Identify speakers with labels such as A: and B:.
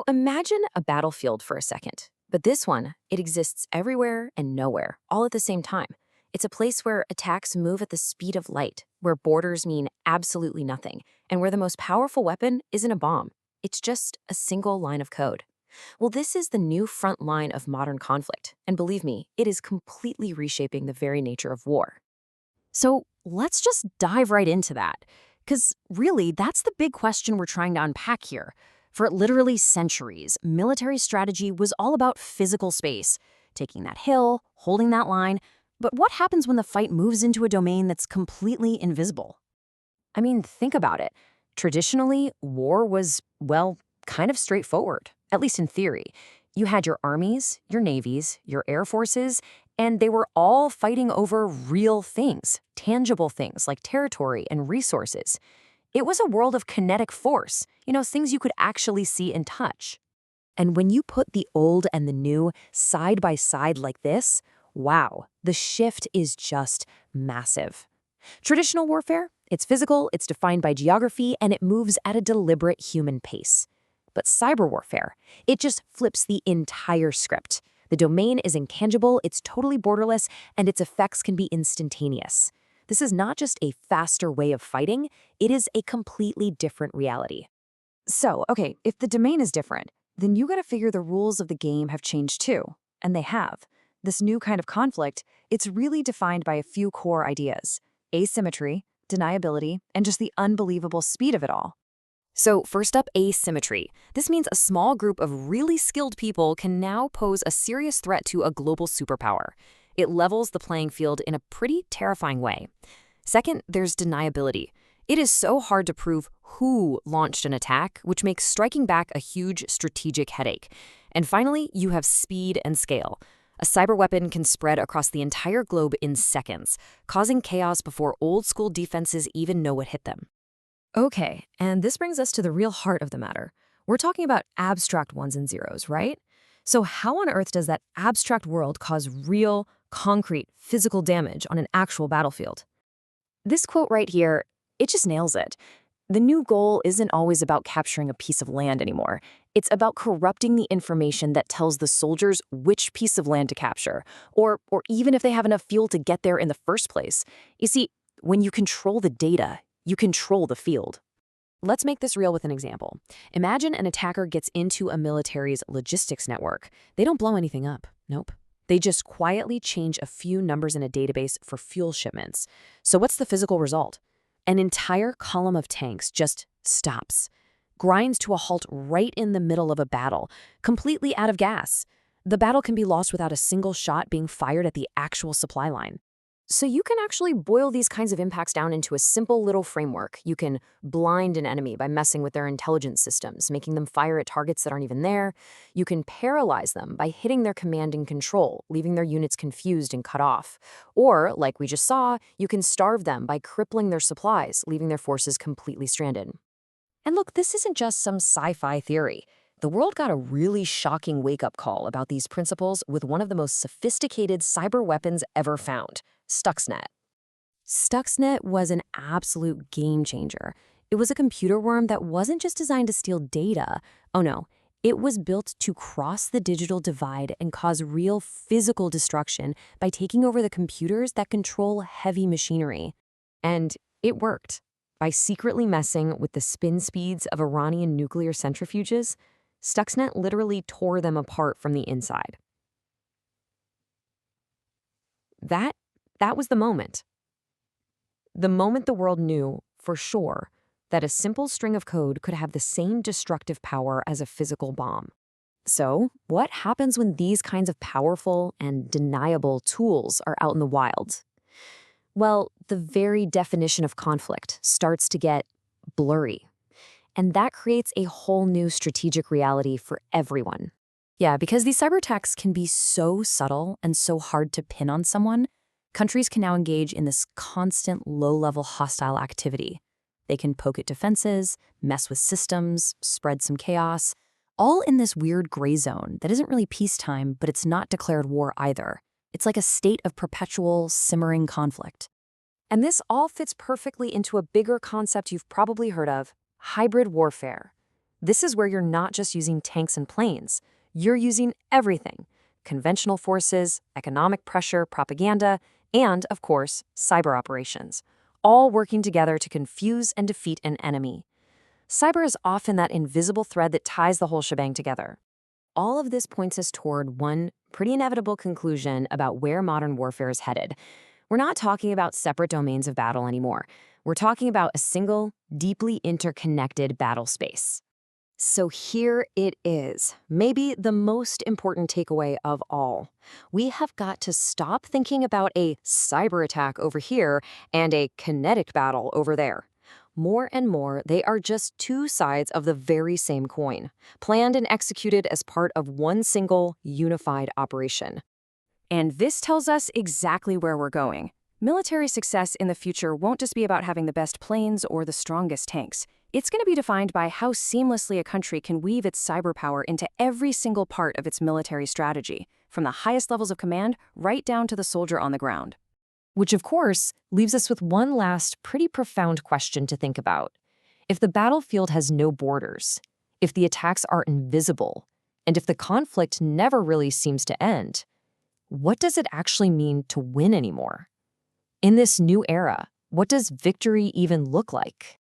A: Imagine a battlefield for a second. But this one, it exists everywhere and nowhere, all at the same time. It's a place where attacks move at the speed of light, where borders mean absolutely nothing, and where the most powerful weapon isn't a bomb. It's just a single line of code. Well, this is the new front line of modern conflict, and believe me, it is completely reshaping the very nature of war. So let's just dive right into that. Because really, that's the big question we're trying to unpack here. For literally centuries, military strategy was all about physical space, taking that hill, holding that line. But what happens when the fight moves into a domain that's completely invisible? I mean, think about it. Traditionally, war was, well, kind of straightforward, at least in theory. You had your armies, your navies, your air forces, and they were all fighting over real things, tangible things like territory and resources. It was a world of kinetic force, things you could actually see and touch. And when you put the old and the new side by side like this, wow, the shift is just massive. Traditional warfare, it's physical, it's defined by geography, and it moves at a deliberate human pace. But cyber warfare, it just flips the entire script. The domain is intangible, it's totally borderless, and its effects can be instantaneous. This is not just a faster way of fighting, it is a completely different reality.
B: So, okay, if the domain is different, then you gotta figure the rules of the game have changed too. And they have. This new kind of conflict, it's really defined by a few core ideas: asymmetry, deniability, and just the unbelievable speed of it all.
A: So first up, asymmetry. This means a small group of really skilled people can now pose a serious threat to a global superpower. It levels the playing field in a pretty terrifying way. Second, there's deniability. It is so hard to prove who launched an attack, which makes striking back a huge strategic headache. And finally, you have speed and scale. A cyber weapon can spread across the entire globe in seconds, causing chaos before old-school defenses even know what hit them.
B: Okay, and this brings us to the real heart of the matter. We're talking about abstract ones and zeros, right? So how on earth does that abstract world cause real, concrete, physical damage on an actual battlefield? This quote right here, it just nails it. The new goal isn't always about capturing a piece of land anymore. It's about corrupting the information that tells the soldiers which piece of land to capture, or even if they have enough fuel to get there in the first place. You see, when you control the data, you control the field. Let's make this real with an example. Imagine an attacker gets into a military's logistics network. They don't blow anything up. Nope. They just quietly change a few numbers in a database for fuel shipments. So what's the physical result? An entire column of tanks just stops, grinds to a halt right in the middle of a battle, completely out of gas. The battle can be lost without a single shot being fired at the actual supply line. So you can actually boil these kinds of impacts down into a simple little framework. You can blind an enemy by messing with their intelligence systems, making them fire at targets that aren't even there. You can paralyze them by hitting their command and control, leaving their units confused and cut off. Or, like we just saw, you can starve them by crippling their supplies, leaving their forces completely stranded. And look, this isn't just some sci-fi theory. The world got a really shocking wake-up call about these principles with one of the most sophisticated cyber weapons ever found: Stuxnet. Stuxnet was an absolute game changer. It was a computer worm that wasn't just designed to steal data. Oh no, it was built to cross the digital divide and cause real physical destruction by taking over the computers that control heavy machinery. And it worked. By secretly messing with the spin speeds of Iranian nuclear centrifuges, Stuxnet literally tore them apart from the inside. That was the moment. The moment the world knew, for sure, that a simple string of code could have the same destructive power as a physical bomb. So, what happens when these kinds of powerful and deniable tools are out in the wild? Well, the very definition of conflict starts to get blurry. And that creates a whole new strategic reality for everyone. Yeah, because these cyber attacks can be so subtle and so hard to pin on someone, countries can now engage in this constant low-level hostile activity. They can poke at defenses, mess with systems, spread some chaos, all in this weird gray zone that isn't really peacetime, but it's not declared war either. It's like a state of perpetual, simmering conflict. And this all fits perfectly into a bigger concept you've probably heard of: hybrid warfare. This is where you're not just using tanks and planes. You're using everything: conventional forces, economic pressure, propaganda, and, of course, cyber operations, all working together to confuse and defeat an enemy. Cyber is often that invisible thread that ties the whole shebang together. All of this points us toward one pretty inevitable conclusion about where modern warfare is headed. We're not talking about separate domains of battle anymore. We're talking about a single, deeply interconnected battle space. So here it is, maybe the most important takeaway of all. We have got to stop thinking about a cyber attack over here and a kinetic battle over there. More and more, they are just two sides of the very same coin, planned and executed as part of one single, unified operation. And this tells us exactly where we're going. Military success in the future won't just be about having the best planes or the strongest tanks. It's going to be defined by how seamlessly a country can weave its cyber power into every single part of its military strategy, from the highest levels of command right down to the soldier on the ground. Which, of course, leaves us with one last pretty profound question to think about. If the battlefield has no borders, if the attacks are invisible, and if the conflict never really seems to end, what does it actually mean to win anymore? In this new era, what does victory even look like?